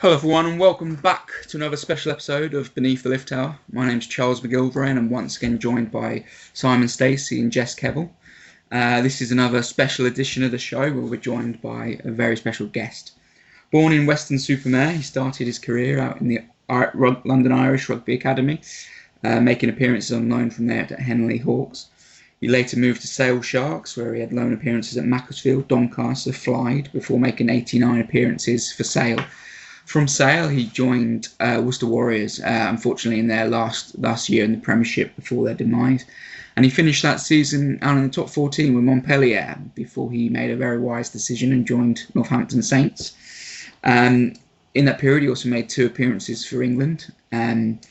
Hello everyone and welcome back to another special episode of Beneath the Lift Tower. My name's Charles McGilvray and I'm once again joined by Simon Stacey and Jess Kevill. This is another special edition of the show where we're joined by a very special guest. Born in Weston-super-Mare, he started his career out in the London Irish Rugby Academy, making appearances on loan from there to Henley Hawks. He later moved to Sale Sharks, where he had loan appearances at Macclesfield, Doncaster, Clyde, before making 89 appearances for Sale. From Sale, he joined Worcester Warriors, unfortunately, in their last year in the Premiership before their demise. And he finished that season out in the top 14 with Montpellier before he made a very wise decision and joined Northampton Saints. In that period, he also made 2 appearances for England. And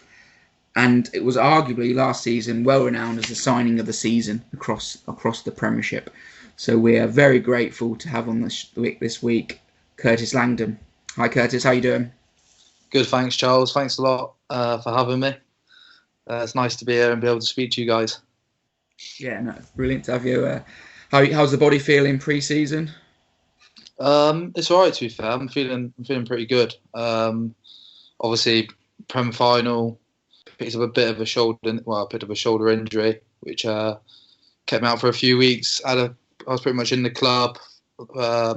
it was arguably last season well renowned as the signing of the season across the Premiership. So we are very grateful to have on this week Curtis Langdon. Hi Curtis, how you doing? Good, thanks Charles. Thanks a lot for having me. It's nice to be here and be able to speak to you guys. Yeah, no, it's brilliant to have you. How's the body feeling pre-season? It's all right to be fair. I'm feeling pretty good. Obviously, Prem final picked up a bit of a shoulder injury, which kept me out for a few weeks. I was pretty much in the club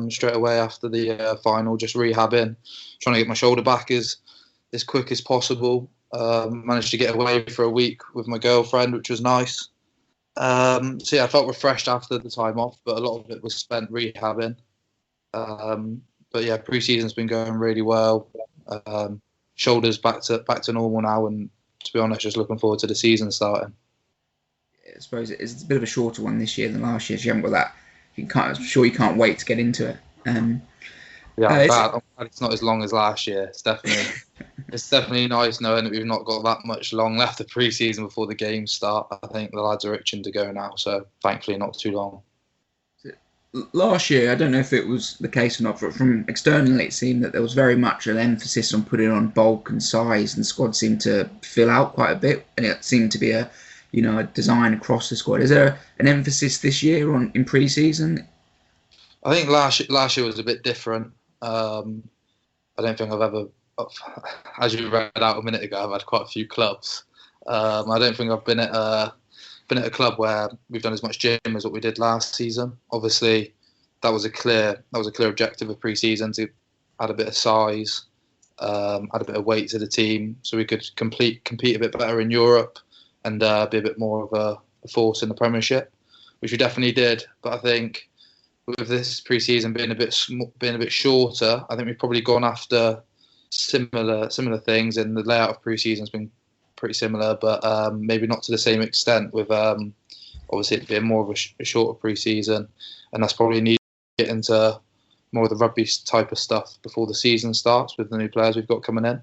straight away after the final, just rehabbing, trying to get my shoulder back as quick as possible. Managed to get away for a week with my girlfriend, which was nice. So yeah, I felt refreshed after the time off, but a lot of it was spent rehabbing. But yeah, pre-season's been going really well. Shoulders back to normal now, and to be honest, just looking forward to the season starting. I suppose it's a bit of a shorter one this year than last year. So you haven't got that. I'm sure you can't wait to get into it. I'm glad it's not as long as last year. It's definitely nice knowing that we've not got that much long left of pre-season before the games start. I think the lads are itching to go now, so thankfully not too long. Last year, I don't know if it was the case or not, but from externally it seemed that there was very much an emphasis on putting on bulk and size, and the squad seemed to fill out quite a bit, and it seemed to be a design across the squad. Is there an emphasis this year in pre-season? I think last year was a bit different. I don't think I've ever, as you read out a minute ago, I've had quite a few clubs. I don't think I've been at a club where we've done as much gym as what we did last season. Obviously, that was a clear objective of pre-season, to add a bit of size, add a bit of weight to the team, so we could compete a bit better in Europe and be a bit more of a force in the Premiership, which we definitely did. But I think with this pre-season being a bit shorter, I think we've probably gone after similar things, and the layout of pre-season's been pretty similar, but maybe not to the same extent. With obviously it being more of a shorter pre-season, and that's probably needed to get into more of the rugby type of stuff before the season starts with the new players we've got coming in.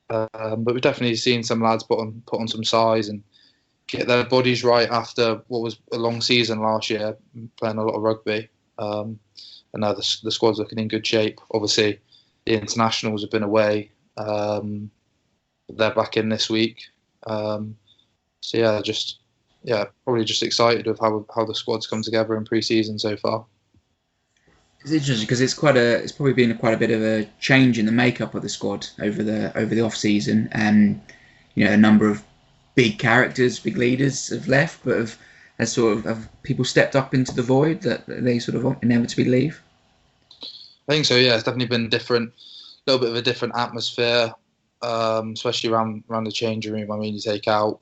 But we've definitely seen some lads put on some size and get their bodies right after what was a long season last year, playing a lot of rugby. And now the squad's looking in good shape. Obviously, the internationals have been away. They're back in this week. So probably just excited with how the squad's come together in pre-season so far. It's interesting because it's probably been quite a bit of a change in the makeup of the squad over the off season. A number of big characters, big leaders have left, but have people stepped up into the void that they sort of inevitably leave? I think so. Yeah, it's definitely been different, a little bit of a different atmosphere, especially around the changing room. I mean, you take out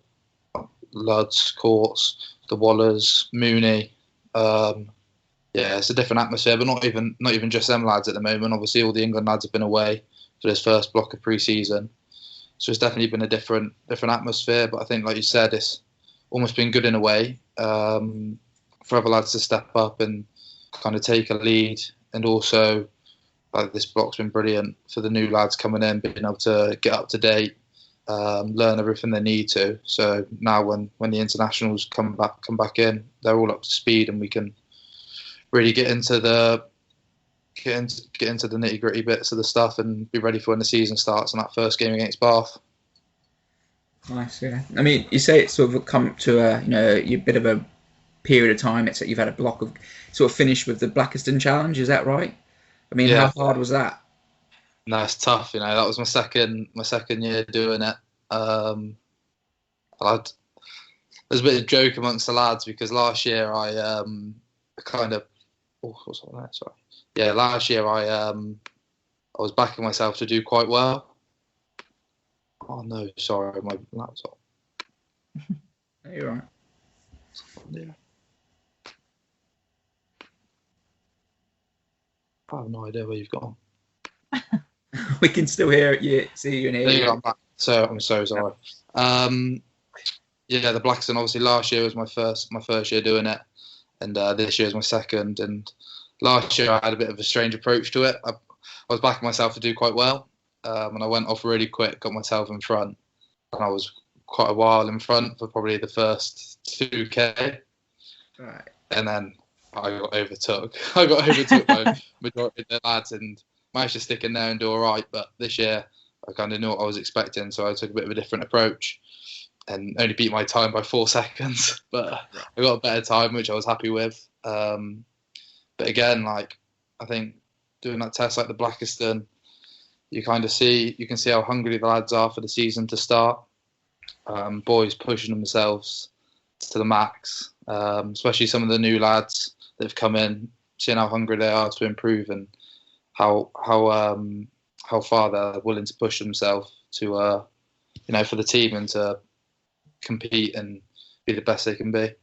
Ludds, Courts, the Wallers, Mooney. It's a different atmosphere, but not even just them lads at the moment. Obviously, all the England lads have been away for this first block of pre-season, so it's definitely been a different atmosphere. But I think, like you said, it's almost been good in a way for other lads to step up and kind of take a lead, and also like this block's been brilliant for the new lads coming in, being able to get up to date, learn everything they need to. So now when the internationals come back in, they're all up to speed, and we can really get into the nitty gritty bits of the stuff and be ready for when the season starts and that first game against Bath. Nice, yeah. I mean, you say it's sort of come to a bit of a period of time. It's that you've had a block of sort of finished with the Blackiston Challenge. Is that right? I mean, Yeah. How hard was that? No, it's tough. That was my second year doing it. I'd, there's a bit of joke amongst the lads because last year I kind of what's on there? Sorry. Yeah, last year I was backing myself to do quite well. Oh no, sorry, my laptop. You're right. Yeah. I have no idea where you've gone. We can still hear you, see you and hear you. I'm back. So I'm so sorry. Yeah, the Blackstone. Obviously, last year was my first year doing it, and this year is my second. And last year I had a bit of a strange approach to it. I was backing myself to do quite well, and I went off really quick, got myself in front, and I was quite a while in front for probably the first 2K, Right. and then I got overtook. I got overtook by majority of the lads and managed to stick in there and do all right. But this year I kind of knew what I was expecting, so I took a bit of a different approach and only beat my time by 4 seconds. But I got a better time, which I was happy with. But again, I think doing that test like the Blackiston, you can see how hungry the lads are for the season to start. Boys pushing themselves to the max, especially some of the new lads that have come in, seeing how hungry they are to improve and how far they're willing to push themselves to for the team and to compete and be the best they can be.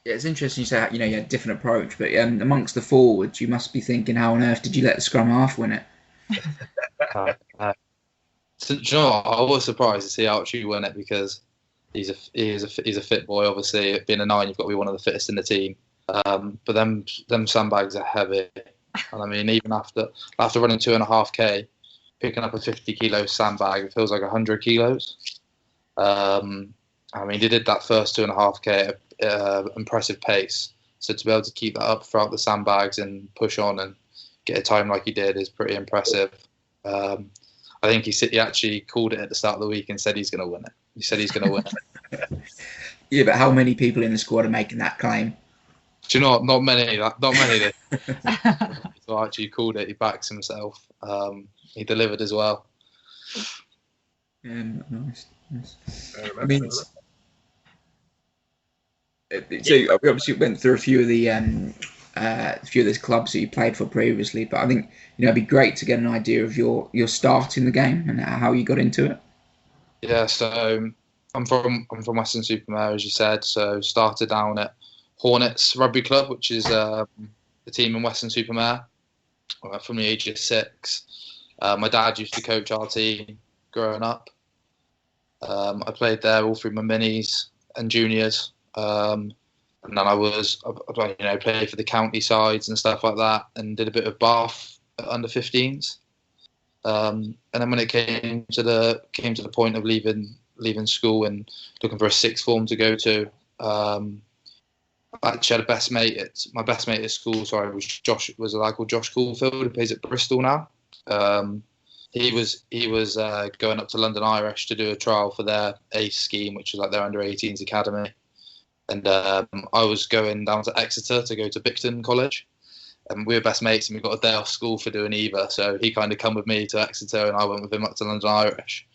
Yeah, it's interesting you say you had a different approach, but amongst the forwards, you must be thinking, how on earth did you let the scrum half win it? So, do you know what? I was surprised to see Archie win it because he's a fit boy. Obviously, being a 9, you've got to be one of the fittest in the team. But them sandbags are heavy, and I mean, even after running 2.5K, picking up a 50-kilo sandbag, it feels like 100 kilos. I mean, they did that first 2.5K at impressive pace. So to be able to keep that up throughout the sandbags and push on and get a time like he did is pretty impressive. I think he actually called it at the start of the week and said he's going to win it. He said he's going to win it. Yeah, but how many people in the squad are making that claim? Do you know what? Not many. Not many. So actually, he called it. He backs himself. He delivered as well. Nice. I mean, so we obviously went through a few of the clubs that you played for previously, but I think it'd be great to get an idea of your start in the game and how you got into it. Yeah, so I'm from Weston-super-Mare, as you said. So started down at Hornets Rugby Club, which is a team in Weston-super-Mare from the age of 6. My dad used to coach our team growing up. I played there all through my minis and juniors. And then I played for the county sides and stuff like that, and did a bit of Bath under 15s. And then when it came to the point of leaving school and looking for a sixth form to go to, I actually had my best mate at school. Sorry, was a lad called Josh Caulfield, who plays at Bristol now. He was going up to London Irish to do a trial for their ACE scheme, which is like their under 18s academy. And I was going down to Exeter to go to Bicton College. And we were best mates, and we got a day off school for doing either. So he kind of come with me to Exeter, and I went with him up to London Irish.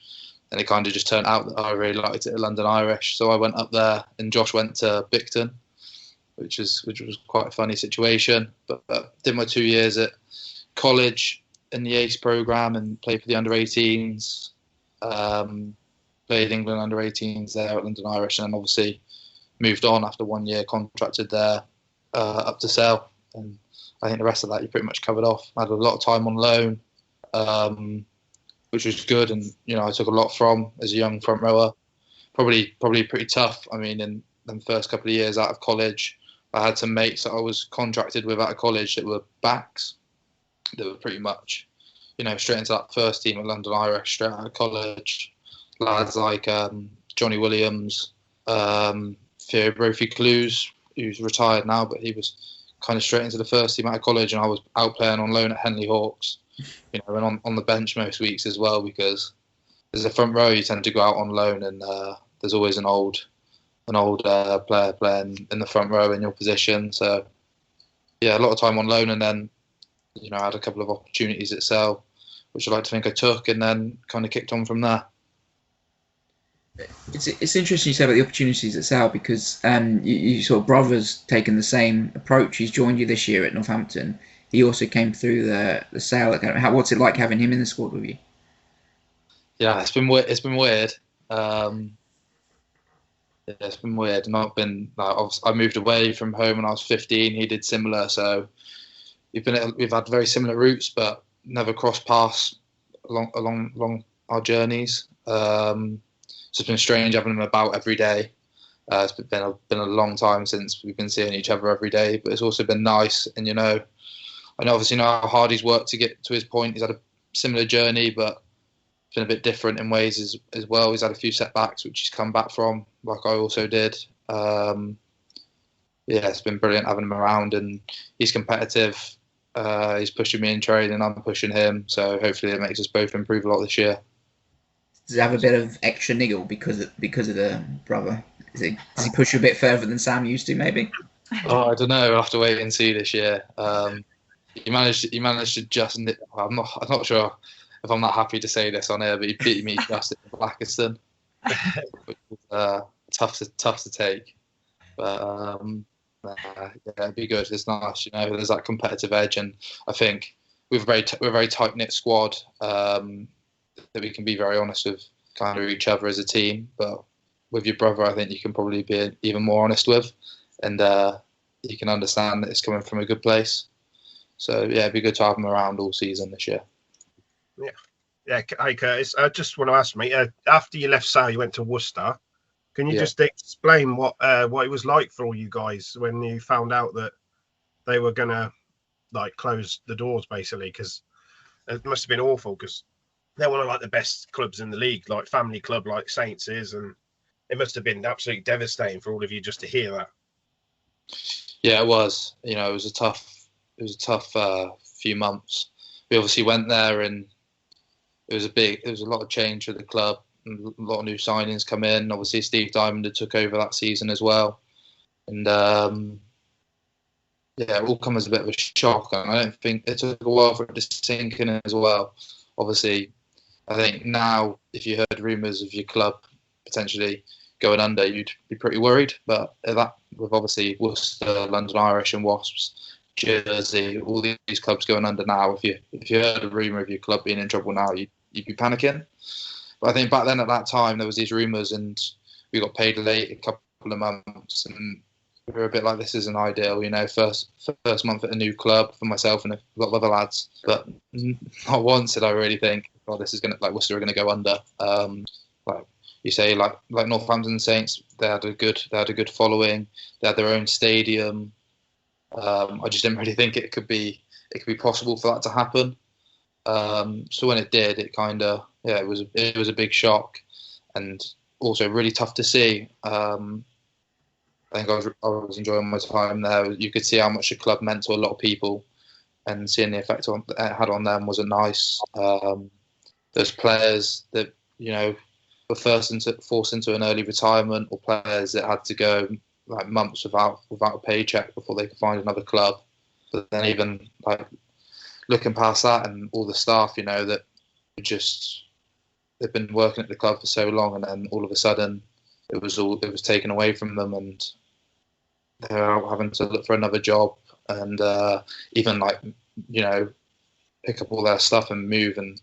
And it kind of just turned out that I really liked it at London Irish. So I went up there, and Josh went to Bicton, which was quite a funny situation. But did my 2 years at college in the ACE programme and played for the under 18s. Played England under 18s there at London Irish, and then obviously moved on after 1 year, contracted there up to Sale. And I think the rest of that you pretty much covered off. I had a lot of time on loan, which was good, and I took a lot from as a young front rower. Probably pretty tough. I mean, in the first couple of years out of college, I had some mates that I was contracted with out of college that were backs. That were pretty much, straight into that first team at London Irish straight out of college. Lads like Johnny Williams, Theo Brophy-Clues, who's retired now, but he was kind of straight into the first team out of college, and I was out playing on loan at Henley Hawks, and on the bench most weeks as well, because as a front row you tend to go out on loan, and there's always an old player playing in the front row in your position. So yeah, a lot of time on loan, and then had a couple of opportunities at Sale, which I like to think I took, and then kind of kicked on from there. It's interesting you say about the opportunities at Sale because you sort of brother's taken the same approach. He's joined you this year at Northampton. He also came through the Sale academy. What's it like having him in the squad with you? Yeah, it's been weird. It's been weird. Yeah, it's been weird. Not been like I moved away from home when I was 15. He did similar, so we've had very similar routes, but never crossed paths along our journeys. So it's been strange having him about every day. It's been a long time since we've been seeing each other every day, but it's also been nice. And I obviously know how hard he's worked to get to his point. He's had a similar journey, but it's been a bit different in ways as well. He's had a few setbacks, which he's come back from, like I also did. It's been brilliant having him around, and he's competitive. He's pushing me in training, and I'm pushing him. So hopefully it makes us both improve a lot this year. Does he have a bit of extra niggle because of the brother? Does he push you a bit further than Sam used to, maybe? Oh, I don't know. We'll have to wait and see this year. He managed to just. I'm not sure if I'm not happy to say this on air, but he beat me just at Blackiston, which was tough to take. But it'd be good. It's nice, There's that competitive edge, and I think we're a very tight knit squad. That we can be very honest with kind of each other as a team, but with your brother, I think you can probably be even more honest with, and you can understand that it's coming from a good place. So yeah, it'd be good to have him around all season this year. Yeah. Hey Curtis, I just want to ask, mate. After you left Sale, you went to Worcester. Can you just explain what it was like for all you guys when you found out that they were gonna close the doors, basically? Because it must have been awful, because they're one of the best clubs in the league, like family club like Saints is, and it must have been absolutely devastating for all of you just to hear that. Yeah, it was. It was a tough few months. We obviously went there, and it was a lot of change for the club. A lot of new signings come in. Obviously, Steve Diamond took over that season as well, and it all come as a bit of a shock. And I don't think it took a while for it to sink in as well. Obviously, I think now, if you heard rumours of your club potentially going under, you'd be pretty worried. But that, with obviously Worcester, London Irish, and Wasps, Jersey, all these clubs going under now, if you heard a rumour of your club being in trouble now, you'd be panicking. But I think back then at that time there was these rumours, and we got paid late a couple of months, and we were a bit like, this isn't ideal, first month at a new club for myself and a lot of other lads. But not once did I really think, oh, this is going to, Worcester are going to go under. Like you say, like Northampton Saints, they had a good following. They had their own stadium. I just didn't really think it could be possible for that to happen. So when it did, it kind of, it was a big shock, and also really tough to see. I think I was enjoying my time there. You could see how much the club meant to a lot of people, and seeing the effect it had on them wasn't nice. Those players that were forced into an early retirement, or players that had to go months without a paycheck before they could find another club. But then even looking past that, and all the staff, that they've been working at the club for so long, and then all of a sudden it was taken away from them, and they're out having to look for another job, and even pick up all their stuff and move and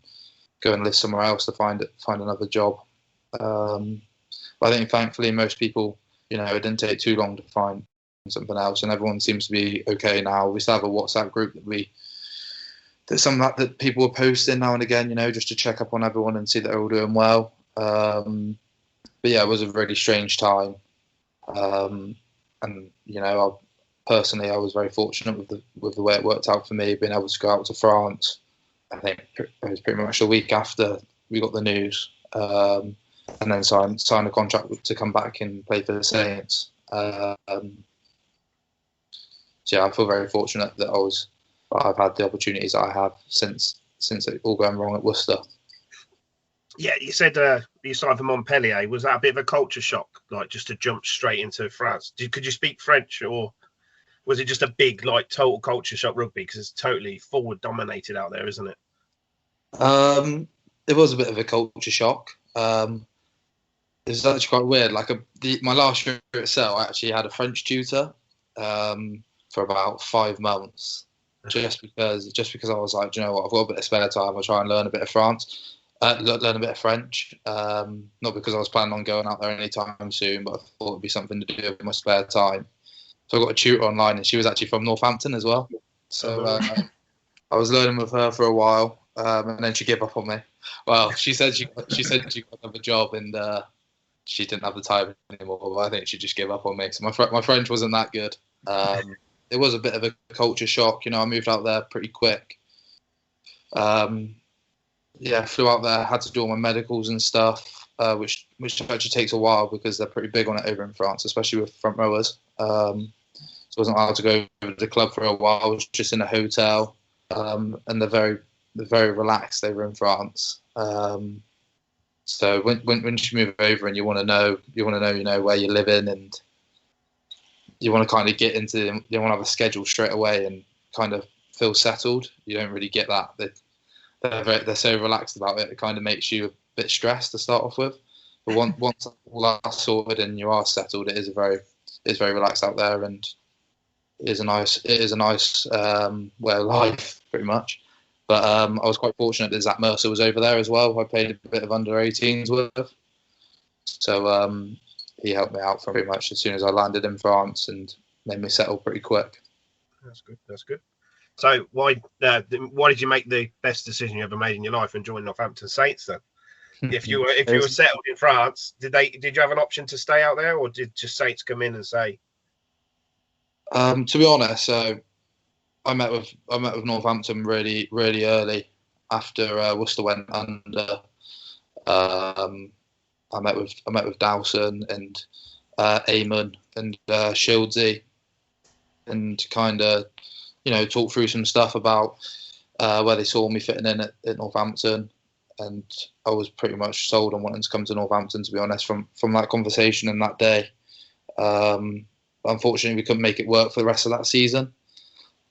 go and live somewhere else to find another job. But I think thankfully most people, it didn't take too long to find something else, and everyone seems to be okay now. We still have a WhatsApp group that people are posting now and again, just to check up on everyone and see that they're all doing well. But yeah, it was a really strange time. And personally, I was very fortunate with the way it worked out for me, being able to go out to France. I think it was pretty much a week after we got the news, and then sign a contract to come back and play for the Saints. So yeah, I feel very fortunate that I've had the opportunities I have since it all going wrong at Worcester. Yeah, you said you signed for Montpellier. Was that a bit of a culture shock, just to jump straight into France? Could you speak French, or was it just a big like total culture shock rugby because it's totally forward dominated out there, isn't it? It was a bit of a culture shock. It was actually quite weird. Like my last year at Cell, I actually had a French tutor for about 5 months, just because I was like, you know what, I've got a bit of spare time. I'll try and learn a bit of learn a bit of French. Not because I was planning on going out there anytime soon, but I thought it'd be something to do with my spare time. So I got a tutor online, and she was actually from Northampton as well. So I was learning with her for a while, and then she gave up on me. Well, she said she got another job, and she didn't have the time anymore. But I think she just gave up on me. So my French wasn't that good. It was a bit of a culture shock. You know, I moved out there pretty quick. Flew out there, had to do all my medicals and stuff, which actually takes a while because they're pretty big on it over in France, especially with front rowers. So I wasn't allowed to go to the club for a while. I was just in a hotel, and they're very relaxed over in France. So when you move over and you want to know, where you're living, and you want to kind of get into, you want to have a schedule straight away and kind of feel settled. You don't really get that. They're so relaxed about it. It kind of makes you a bit stressed to start off with. But once all that's sorted and you are settled, it's very relaxed out there, and it is a nice way of life, pretty much. But I was quite fortunate that Zach Mercer was over there as well. I played a bit of under-18s with, so he helped me out pretty much as soon as I landed in France and made me settle pretty quick. That's good. So why did you make the best decision you ever made in your life and join Northampton Saints then? If you were settled in France, did you have an option to stay out there, or did just Saints come in and say? To be honest, so I met with Northampton really early after Worcester went under. I met with Dowson and Eamon and Shieldsy, and kind of talk through some stuff about where they saw me fitting in at Northampton, and I was pretty much sold on wanting to come to Northampton, to be honest, from that conversation and that day. Unfortunately, we couldn't make it work for the rest of that season,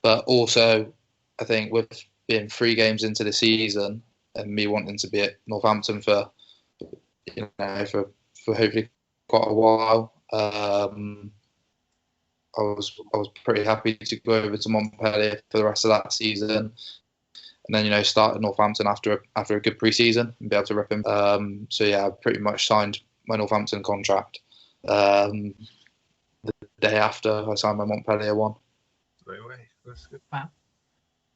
but also I think with being 3 games into the season and me wanting to be at Northampton for hopefully quite a while, I was pretty happy to go over to Montpellier for the rest of that season, and then start at Northampton after a good pre-season and be able to rip him. So yeah, I pretty much signed my Northampton contract the day after I signed my Montpellier one. No way, that's good. Wow.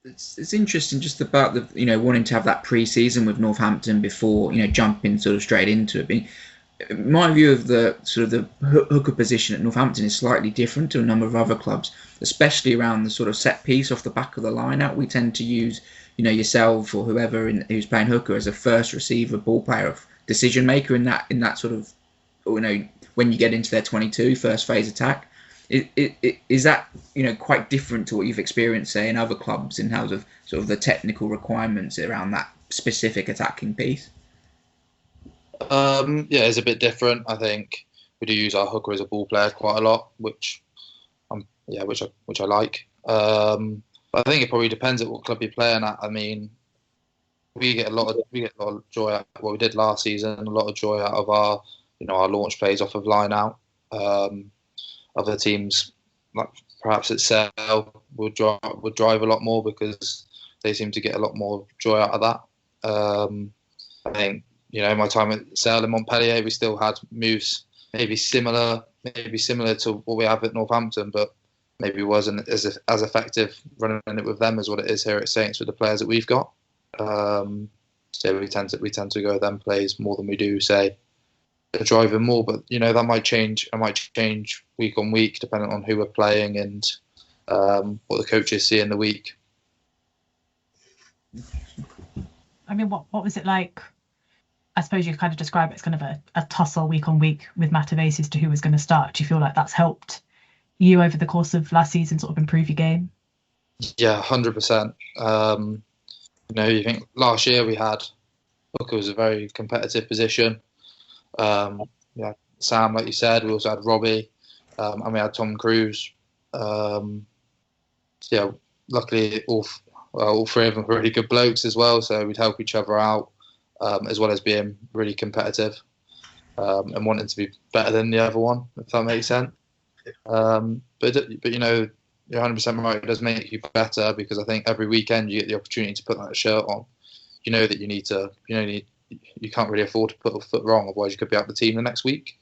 It's interesting just about the wanting to have that pre-season with Northampton before jumping sort of straight into it. My view of the sort of the hooker position at Northampton is slightly different to a number of other clubs, especially around the sort of set piece off the back of the line out. We tend to use, yourself or whoever who's playing hooker as a first receiver, ball player, decision maker in that sort of, when you get into their 22 first phase attack. Is that quite different to what you've experienced, say, in other clubs in terms of sort of the technical requirements around that specific attacking piece? It's a bit different. I think we do use our hooker as a ball player quite a lot, which I like. But I think it probably depends at what club you're playing at. I mean, we get a lot of joy out of what we did last season. A lot of joy out of our launch plays off of line out. Other teams, like perhaps at Sale, would drive a lot more because they seem to get a lot more joy out of that. I think my time at Sale and Montpellier, we still had moves maybe similar to what we have at Northampton, but maybe wasn't as effective running it with them as what it is here at Saints with the players that we've got. So we tend to go with them plays more than we do, say, driving more, but that might change. It might change week on week depending on who we're playing and what the coaches see in the week. I mean, what was it like? I suppose you kind of describe it as kind of a tussle week on week with Matavesi as to who was going to start. Do you feel like that's helped you over the course of last season sort of improve your game? Yeah, 100%. You think last year we had hooker was a very competitive position. Sam, like you said, we also had Robbie, and we had Tom Cruise Yeah, luckily all three of them were really good blokes as well, so we'd help each other out, as well as being really competitive, and wanting to be better than the other one, if that makes sense. But you know, you're 100% right. It does make you better, because I think every weekend you get the opportunity to put that shirt on. You know that you can't really afford to put a foot wrong, otherwise you could be out the team the next week.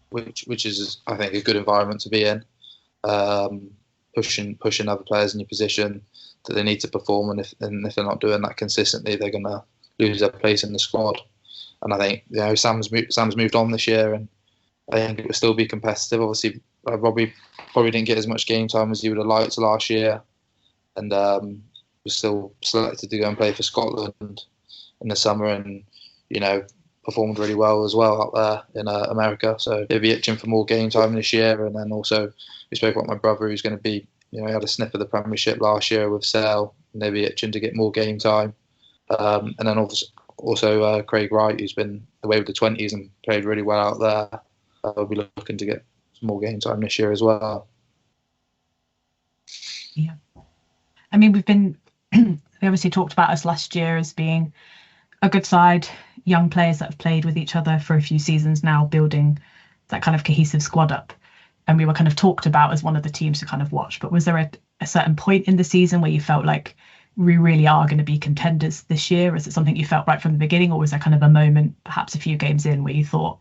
Which is, I think, a good environment to be in. Pushing other players in your position that they need to perform, and if they're not doing that consistently, they're gonna lose their place in the squad. And I think, you know, Sam's moved on this year, and I think it will still be competitive. Obviously, Robbie probably didn't get as much game time as he would have liked last year, and was still selected to go and play for Scotland in the summer, and, you know, performed really well as well out there in America. So he'll be itching for more game time this year. And then also, we spoke about my brother, who's going to be, you know, he had a sniff of the Premiership last year with Sale, and they'll be itching to get more game time. And then also Craig Wright, who's been away with the 20s and played really well out there. We'll be looking to get some more game time this year as well. Yeah. I mean, we obviously talked about us last year as being a good side, young players that have played with each other for a few seasons now, building that kind of cohesive squad up. And we were kind of talked about as one of the teams to kind of watch. But was there a certain point in the season where you felt like we really are going to be contenders this year? Is it something you felt right from the beginning, or was there kind of a moment, perhaps a few games in, where you thought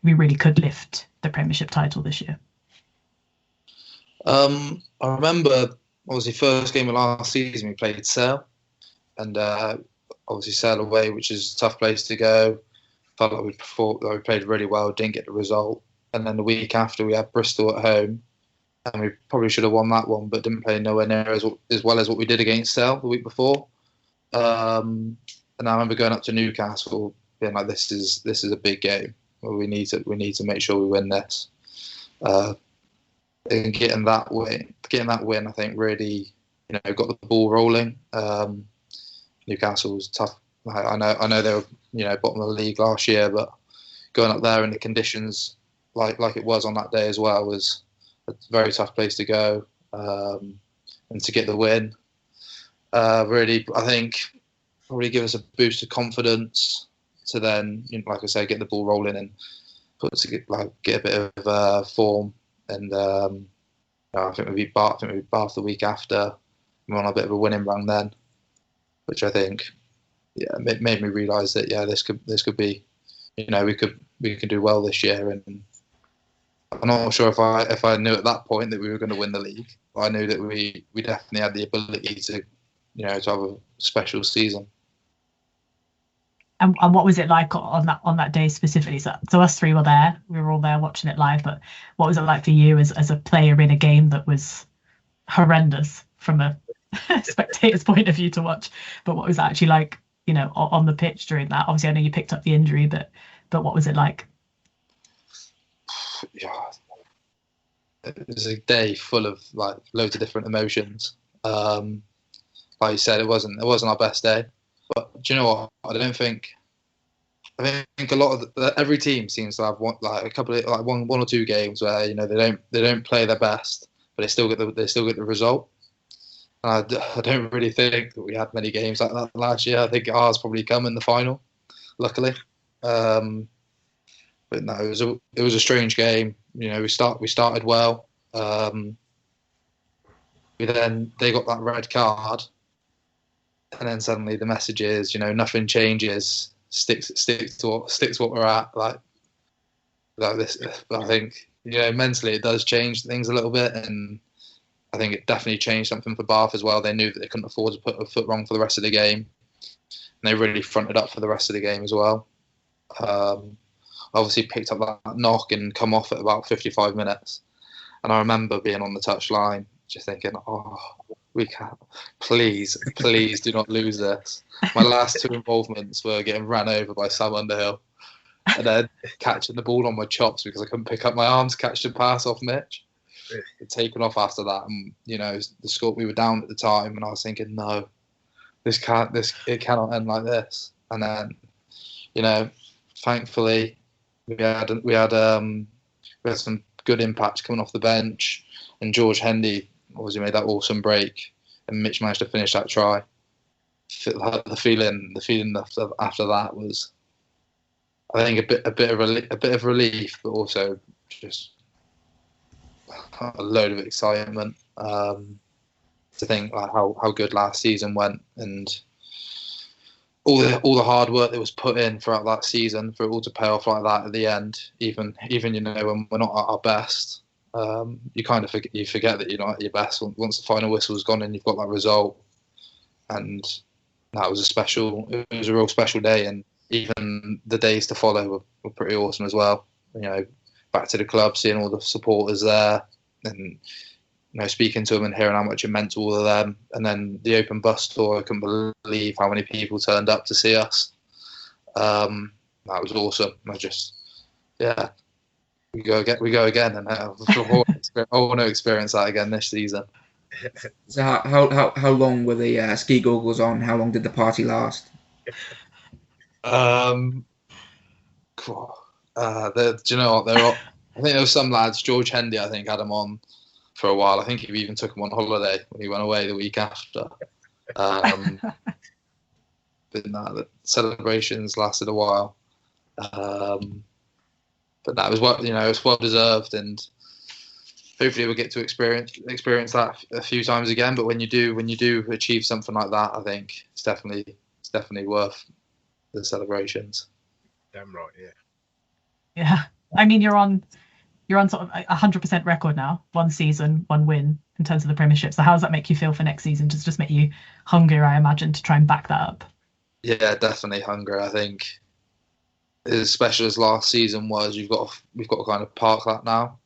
we really could lift the Premiership title this year? I remember, obviously, first game of last season we played Sale, and obviously Sale away, which is a tough place to go. Felt like we played really well, didn't get the result. And then the week after we had Bristol at home, and we probably should have won that one, but didn't play nowhere near as well as what we did against Sale the week before. And I remember going up to Newcastle, being like, "This is a big game. We need to make sure we win this." And getting that win, I think really, you know, got the ball rolling. Newcastle was tough. I know they were, you know, bottom of the league last year, but going up there in the conditions like it was on that day as well was a very tough place to go, and to get the win, really, I think, probably give us a boost of confidence to then, you know, like I say, get the ball rolling and get a bit of form. And I think we beat Bath the week after. We were on a bit of a winning run then, which I think, yeah, made me realise that, yeah, this could be, you know, we can do well this year. And I'm not sure if I knew at that point that we were going to win the league, but I knew that we definitely had the ability to, you know, to have a special season. And what was it like on that day specifically? So us three were there. We were all there watching it live. But what was it like for you as a player in a game that was horrendous from a spectator's point of view to watch? But what was it actually like, you know, on the pitch during that? Obviously, I know you picked up the injury, but what was it like? Yeah, it was a day full of like loads of different emotions. Like you said, it wasn't our best day. But do you know what? I think a lot of every team seems to have one or two games where, you know, they don't play their best, but they still get the result. And I don't really think that we had many games like that last year. I think ours probably come in the final, luckily. But no, it was a strange game. You know, we started well. They got that red card. And then suddenly the message is, you know, nothing changes. Sticks to what we're at. Like this. But I think, you know, mentally it does change things a little bit, and I think it definitely changed something for Bath as well. They knew that they couldn't afford to put a foot wrong for the rest of the game, and they really fronted up for the rest of the game as well. Obviously picked up that knock and come off at about 55 minutes, and I remember being on the touchline just thinking, "Oh, we can't. Please do not lose this." My last two involvements were getting ran over by Sam Underhill, and then catching the ball on my chops because I couldn't pick up my arms, catch the pass off Mitch. It taken off after that, and, you know, the score, we were down at the time, and I was thinking, no, it cannot end like this. And then, you know, thankfully we had some good impact coming off the bench, and George Hendy obviously made that awesome break, and Mitch managed to finish that try. The feeling after that was, I think, a bit of relief, but also just a load of excitement to think like how good last season went, and all the hard work that was put in throughout that season for it all to pay off like that at the end. Even when we're not at our best, you kind of forget that you're not at your best once the final whistle's gone and you've got that result. And that was it was a real special day, and even the days to follow were pretty awesome as well. Back to the club, seeing all the supporters there, and speaking to them and hearing how much it meant to all of them. And then the open bus tour, I couldn't believe how many people turned up to see us. That was awesome. We go again, and I want to experience that again this season. So how long were the ski goggles on? How long did the party last? Do you know what? I think there were some lads. George Hendy, I think, had them on for a while. I think he even took him on holiday when he went away the week after. But the celebrations lasted a while. But that was it's well deserved, and hopefully we'll get to experience that a few times again. But when you do achieve something like that, I think it's definitely worth the celebrations. Damn right, yeah. Yeah, I mean you're on sort of 100% record now. 1 season, 1 win in terms of the Premiership. So how does that make you feel for next season? Does it just make you hungrier, I imagine, to try and back that up? Yeah, definitely hungry. I think as special as last season was, we've got to kind of park that now.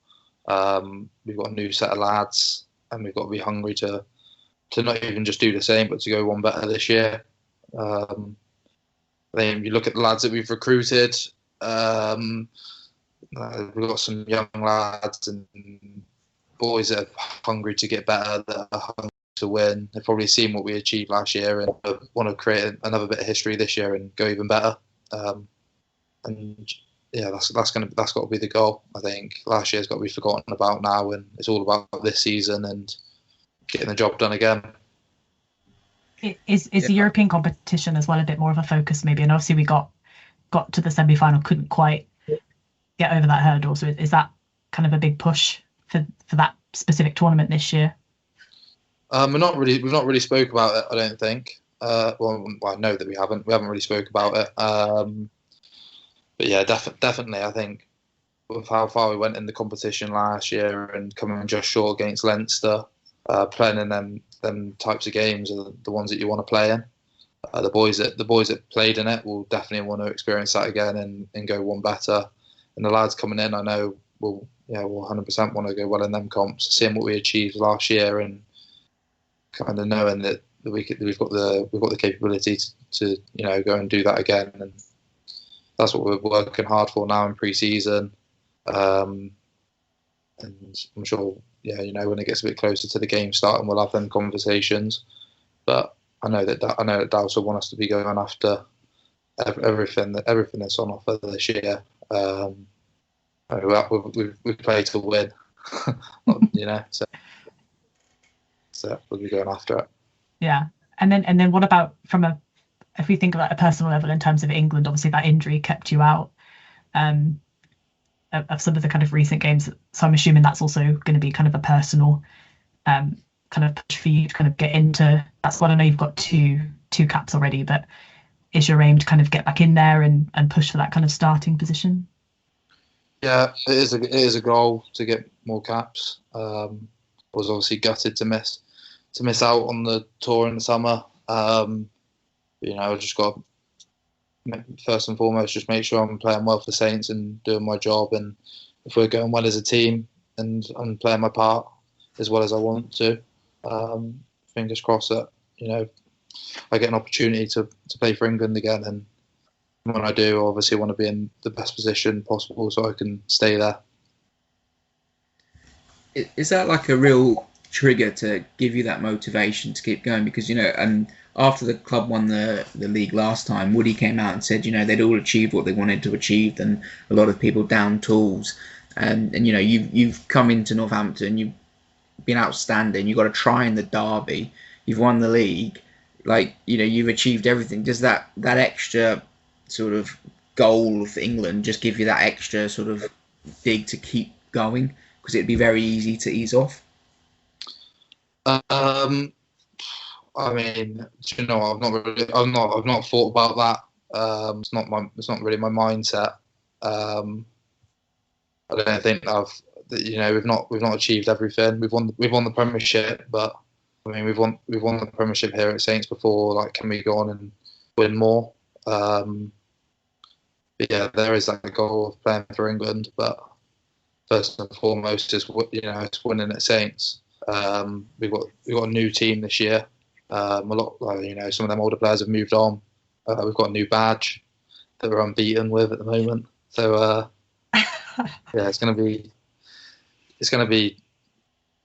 We've got a new set of lads, and we've got to be hungry to not even just do the same, but to go one better this year. I think you look at the lads that we've recruited. We've got some young lads and boys that are hungry to get better, that are hungry to win. They've probably seen what we achieved last year and want to create another bit of history this year and go even better. And yeah, that's got to be the goal. I think last year's got to be forgotten about now, and it's all about this season and getting the job done again. Is the European competition as well a bit more of a focus maybe? And obviously we got to the semi-final, couldn't quite get over that hurdle. So is that kind of a big push for that specific tournament this year? We've not really spoke about it, I don't think. Well, I know that we haven't really spoke about it. But yeah, definitely, I think with how far we went in the competition last year and coming just short against Leinster, playing in them types of games are the ones that you want to play in. The boys that played in it will definitely want to experience that again and go one better. And the lads coming in, I know, will 100% want to go well in them comps. Seeing what we achieved last year and kind of knowing that we've got the capability to go and do that again, and that's what we're working hard for now in pre-season. And I'm sure, when it gets a bit closer to the game starting, we'll have them conversations. But I know that Dowse will want us to be going after everything that's on offer this year. We play to win, so we'll be going after it. Yeah, and then what about if we think about a personal level in terms of England? Obviously, that injury kept you out of some of the kind of recent games. So I'm assuming that's also going to be kind of a personal kind of push for you to kind of get into that squad. I know you've got two caps already, but is your aim to kind of get back in there and push for that kind of starting position? Yeah, it is a goal to get more caps. I was obviously gutted to miss out on the tour in the summer. I just got to, first and foremost, just make sure I'm playing well for Saints and doing my job. And if we're going well as a team and I'm playing my part as well as I want to, fingers crossed that I get an opportunity to play for England again. And when I do, I obviously want to be in the best position possible so I can stay there. Is that like a real trigger to give you that motivation to keep going? Because and after the club won the league last time, Woody came out and said they'd all achieved what they wanted to achieve, and a lot of people down tools. and you know you've come into Northampton, you've been outstanding. You got a try in the derby. You've won the league. Like, you know, you've achieved everything. Does that extra sort of goal for England just give you that extra sort of dig to keep going? Because it'd be very easy to ease off. I mean, do you know, I've not thought about that. It's not really my mindset. I don't think we've not achieved everything. We've won the Premiership, but I mean, we've won the Premiership here at Saints before. Like, can we go on and win more? But yeah, there is that goal of playing for England, but first and foremost is it's winning at Saints. We've got a new team this year. Some of them older players have moved on. We've got a new badge that we're unbeaten with at the moment. So yeah, it's gonna be.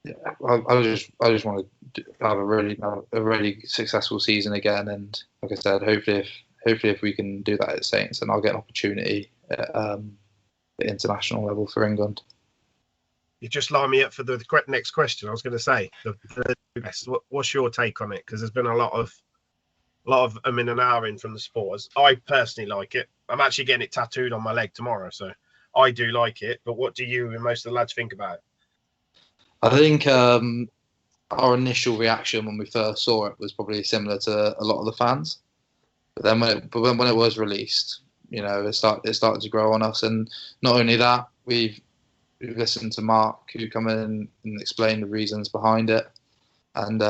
Yeah, I just want to have a really successful season again, and like I said, hopefully if we can do that at Saints, then I'll get an opportunity at the international level for England. You just line me up for the next question. I was going to say, what's your take on it? Because there's been a lot of in and ahhing from the supporters. I personally like it. I'm actually getting it tattooed on my leg tomorrow, so I do like it. But what do you and most of the lads think about it? I think our initial reaction when we first saw it was probably similar to a lot of the fans. But then when it was released, you know, it started to grow on us. And not only that, we've listened to Mark, who come in and explain the reasons behind it. And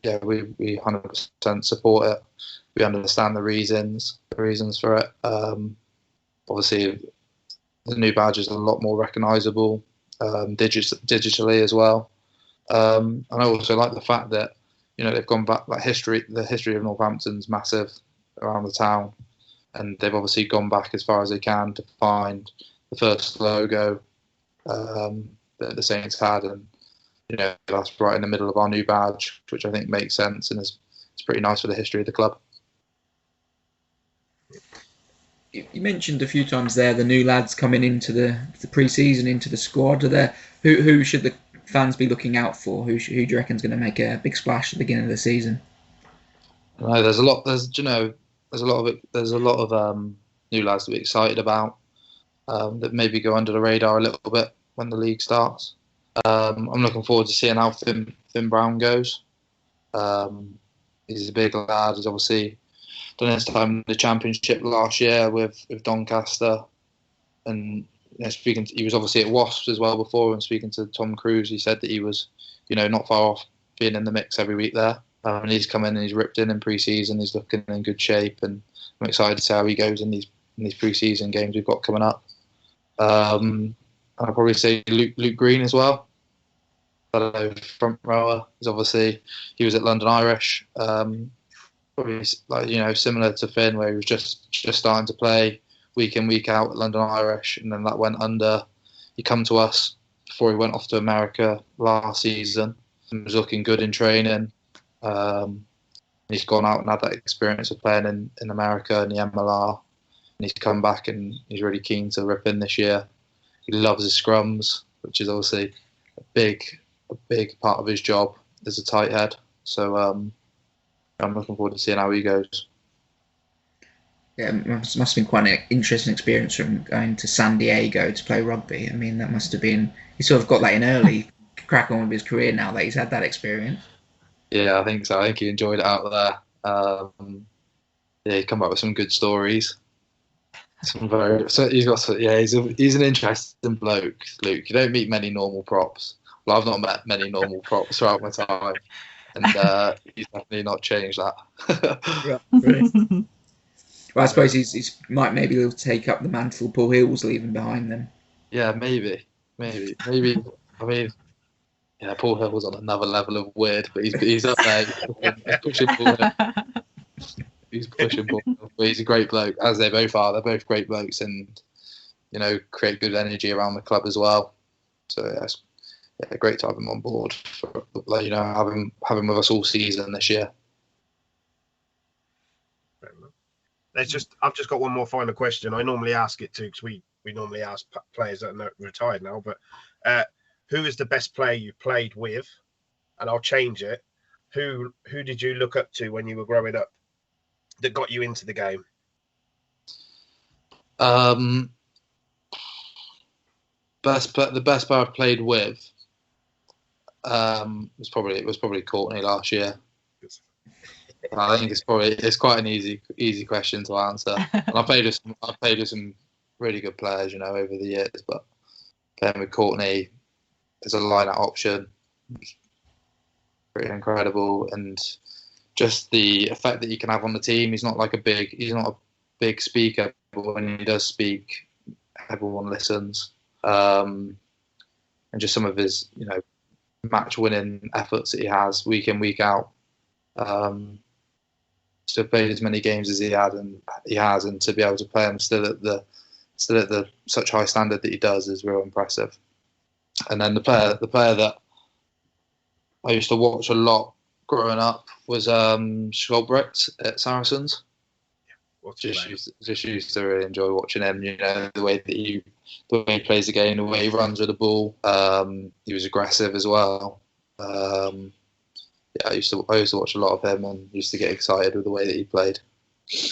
yeah, we 100% support it. We understand the reasons for it. Obviously, the new badge is a lot more recognisable digitally as well. And I also like the fact that, you know, they've gone back, like the history of Northampton's massive around the town, and they've obviously gone back as far as they can to find the first logo that the Saints had, and you know, that's right in the middle of our new badge, which I think makes sense and it's pretty nice for the history of the club. You mentioned a few times there the new lads coming into the pre-season, into the squad. Are there who should the fans be looking out for? Who do you reckon is going to make a big splash at the beginning of the season? No, there's a lot of new lads to be excited about that maybe go under the radar a little bit when the league starts. I'm looking forward to seeing how Finn Brown goes. He's a big lad. He's obviously done his time in the Championship last year with Doncaster, and you know, he was obviously at Wasps as well before. And speaking to Tom Cruise, he said that he was, you know, not far off being in the mix every week there. And he's come in and he's ripped in pre-season. He's looking in good shape, and I'm excited to see how he goes in these pre-season games we've got coming up. I'd probably say Luke Green as well. Fellow front rower. He was at London Irish. Probably, like, you know, similar to Finn, where he was just starting to play week in, week out at London Irish, and then that went under. He come to us before he went off to America last season and was looking good in training. He's gone out and had that experience of playing in America and the MLR, and he's come back and he's really keen to rip in this year. He loves his scrums, which is obviously a big part of his job as a tight head. So I'm looking forward to seeing how he goes. Yeah, it must have been quite an interesting experience from going to San Diego to play rugby. I mean, that must have been, he sort of got that in early, crack on with his career now that he's had that experience. Yeah, I think so. I think he enjoyed it out there. Yeah, he come back with some good stories. He's an interesting bloke, Luke. You don't meet many normal props. Well, I've not met many normal props throughout my time, and he's definitely not changed that. Right. Well, I suppose he's might maybe he'll take up the mantle Paul Hill was leaving behind them. Yeah, maybe. I mean, yeah, Paul Hill was on another level of weird, but he's up there. He's pushing Paul Hill. He's pushing Paul Hill. But he's a great bloke, as they both are. They're both great blokes, and you know, create good energy around the club as well. So yeah, great to have him on board. You know, have him with us all season this year. I've just got one more final question. I normally ask it to because we normally ask players that are retired now, but who is the best player you played with? And I'll change it. Who did you look up to when you were growing up that got you into the game? The best player I've played with was probably Courtney last year. I think it's quite an easy question to answer. And I've played with some really good players, over the years, but playing with Courtney as a line-out option, pretty incredible, and just the effect that he can have on the team. He's not a big speaker, but when he does speak, everyone listens. And just some of his, match-winning efforts that he has week in, week out. To have played as many games as he has, and to be able to play them still at the such high standard that he does is real impressive. And then the player that I used to watch a lot growing up was Schulbrecht at Saracens. Just used to really enjoy watching him. The way he plays the game, the way he runs with the ball. He was aggressive as well. I used to watch a lot of him and used to get excited with the way that he played.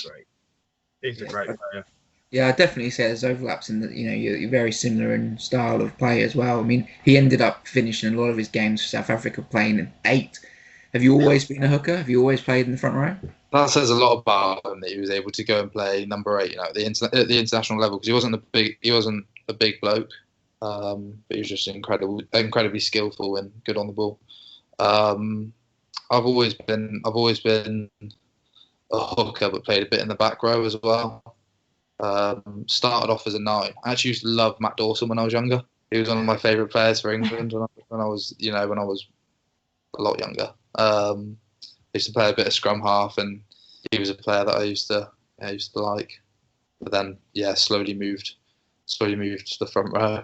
Great. He's a great player. Yeah, I definitely say there's overlaps in that. You're very similar in style of play as well. I mean, he ended up finishing a lot of his games for South Africa playing in 8. Have you always been a hooker? Have you always played in the front row? That says a lot about him that he was able to go and play number 8, at the international level, because he wasn't a big bloke, but he was just incredibly skillful and good on the ball. I've always been a hooker, but played a bit in the back row as well. Started off as a 9. I actually used to love Matt Dawson when I was younger. He was one of my favourite players for England when I was a lot younger. I used to play a bit of scrum half, and he was a player that I used to like. But then, slowly moved to the front row.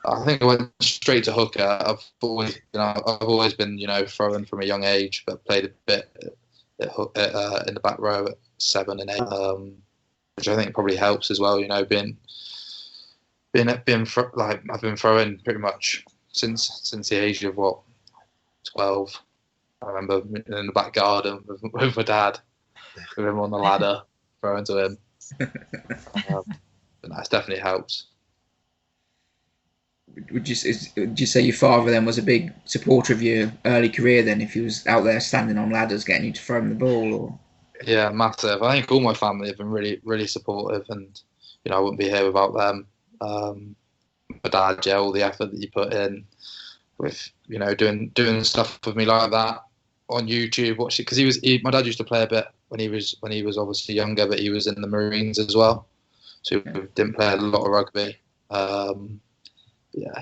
I think I went straight to hooker. I've always been, throwing from a young age, but played a bit in the back row at 7 and 8, which I think probably helps as well. I've been throwing pretty much since the age of 12. I remember in the back garden with my dad, with him on the ladder, throwing to him. And that's definitely helps. Would you say your father then was a big supporter of your early career then, if he was out there standing on ladders getting you to throw him the ball? Or? Yeah, massive. I think all my family have been really, really supportive, and I wouldn't be here without them. My dad, all the effort that he put in with doing stuff with me like that on YouTube, watching, because my dad used to play a bit when he was obviously younger, but he was in the Marines as well, so he didn't play a lot of rugby.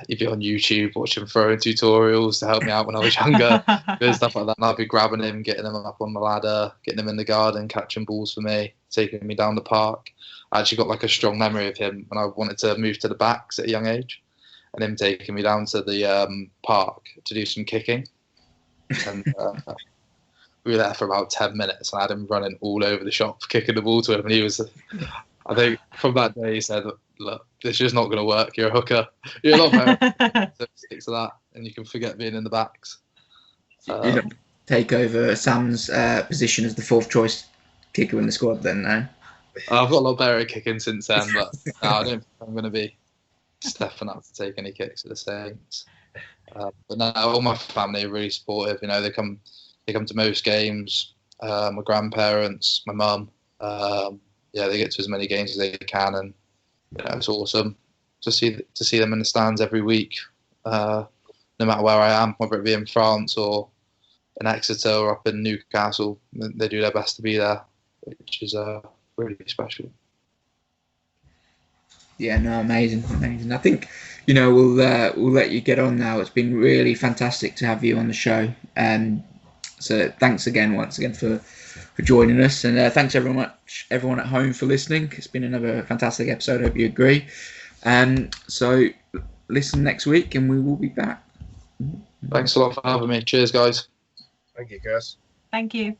He'd be on YouTube watching throwing tutorials to help me out when I was younger, doing stuff like that. And I'd be grabbing him, getting him up on the ladder, getting him in the garden, catching balls for me, taking me down the park. I actually got a strong memory of him when I wanted to move to the backs at a young age, and him taking me down to the park to do some kicking. And we were there for about 10 minutes, and I had him running all over the shop, kicking the ball to him. And he was, I think from that day, he said, "Look, this is just not going to work. You're a hooker. You're not better." So stick to that, and you can forget being in the backs. You don't take over Sam's position as the 4th choice kicker in the squad then, no? I've got a lot better at kicking since then, but no, I don't think I'm going to be stepping up to take any kicks at the Saints. But no, all my family are really supportive. They come to most games. My grandparents, my mum. They get to as many games as they can, and it's awesome to see them in the stands every week, no matter where I am, whether it be in France or in Exeter or up in Newcastle. They do their best to be there, which is really special. Yeah, no, amazing. I think we'll let you get on now. It's been really fantastic to have you on the show, so thanks once again for joining us, and thanks everyone at home for listening. It's been another fantastic episode. I hope you agree. So listen next week, and we will be back. Thanks a lot for having me. Cheers, guys. Thank you, guys. Thank you.